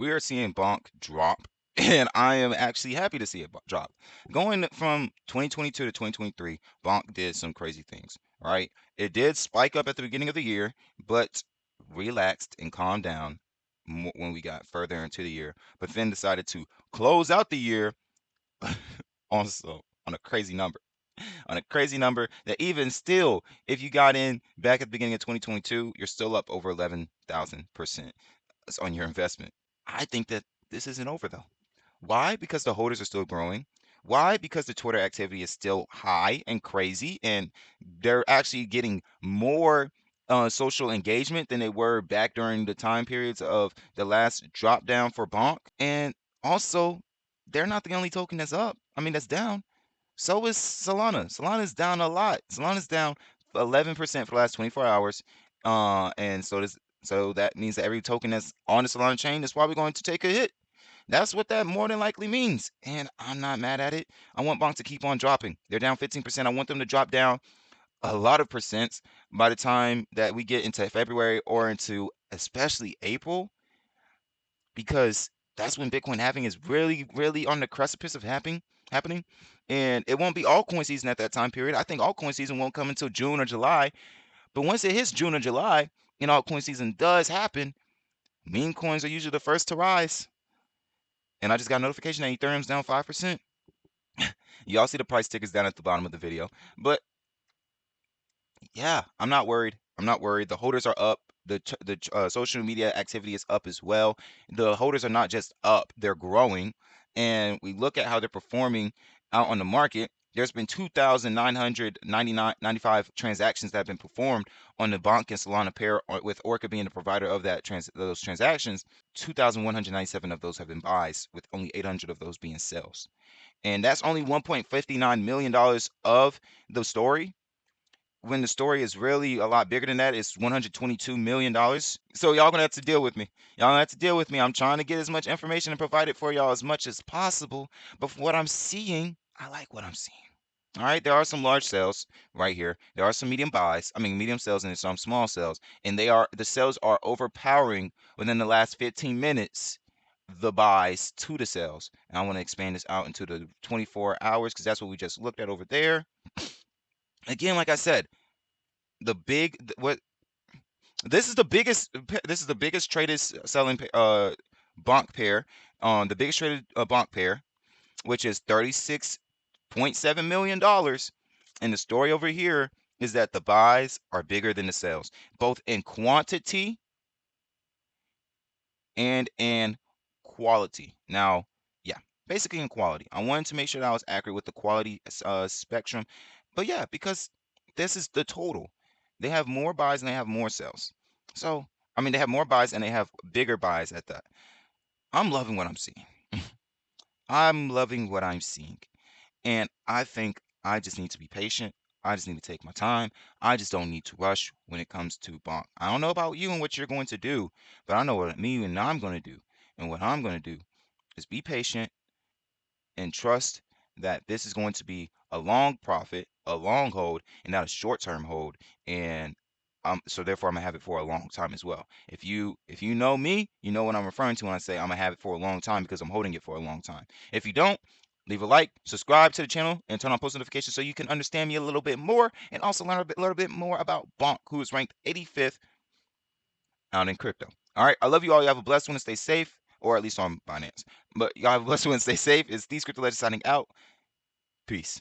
we are seeing Bonk drop, and I am actually happy to see it drop. Going from 2022 to 2023, Bonk did some crazy things, right? It did spike up at the beginning of the year, but relaxed and calmed down when we got further into the year, but then decided to close out the year also on a crazy number. On a crazy number that even still, if you got in back at the beginning of 2022, you're still up over 11,000% on your investment. I think that this isn't over though. Why? Because the holders are still growing. Why? Because the Twitter activity is still high and crazy, and they're actually getting more social engagement than they were back during the time periods of the last drop down for Bonk. And also, they're not the only token that's up. I mean, that's down. So is Solana. Solana's down a lot. Solana's down 11% for the last 24 hours. And so that means that every token that's on the Solana chain is probably going to take a hit. That's what that more than likely means. And I'm not mad at it. I want Bonk to keep on dropping. They're down 15%. I want them to drop down a lot of percents by the time that we get into February or into especially April, because that's when Bitcoin halving is really, really on the precipice of happening. And it won't be altcoin season at that time period. I think altcoin season won't come until June or July. But once it hits June or July and altcoin season does happen, meme coins are usually the first to rise. And I just got a notification that Ethereum's down 5%. Y'all see the price tickers down at the bottom of the video. But yeah, I'm not worried. I'm not worried. The holders are up. The social media activity is up as well. The holders are not just up, they're growing. And we look at how they're performing out on the market. There's been 2,995 transactions that have been performed on the Bonk and Solana pair, with Orca being the provider of those transactions. 2,197 of those have been buys, with only 800 of those being sells. And that's only $1.59 million of the story, when the story is really a lot bigger than that. It's $122 million. So y'all gonna have to deal with me. Y'all gonna have to deal with me. I'm trying to get as much information and provide it for y'all as much as possible. But from what I'm seeing, I like what I'm seeing. All right, there are some large sales right here. There are some medium sales, and some small sales. And the sales are overpowering within the last 15 minutes the buys to the sales. And I want to expand this out into the 24 hours because that's what we just looked at over there. Again, like I said, the big what this is the biggest traded selling bonk pair, on the biggest traded bonk pair, which is $36.7 million. And the story over here is that the buys are bigger than the sales, both in quantity and in quality. Now, yeah, basically in quality. I wanted to make sure that I was accurate with the quality spectrum. But yeah, because this is the total. They have more buys and they have more sales. So, I mean, they have more buys and they have bigger buys at that. I'm loving what I'm seeing. I'm loving what I'm seeing. And I think I just need to be patient. I just need to take my time. I just don't need to rush when it comes to Bonk. I don't know about you and what you're going to do, but I know what me and I'm going to do. And what I'm going to do is be patient and trust that this is going to be a long profit, a long hold, and not a short-term hold. And so therefore I'm gonna have it for a long time as well. If you know me, you know what I'm referring to when I say I'm gonna have it for a long time, because I'm holding it for a long time. If you don't, leave a like, subscribe to the channel, and turn on post notifications so you can understand me a little bit more, and also learn a little bit more about Bonk, who is ranked 85th out in crypto. All right, I love you all. You have a blessed one and stay safe, or at least on Binance. But y'all have a blessed one and stay safe. It's these crypto legends signing out. Peace.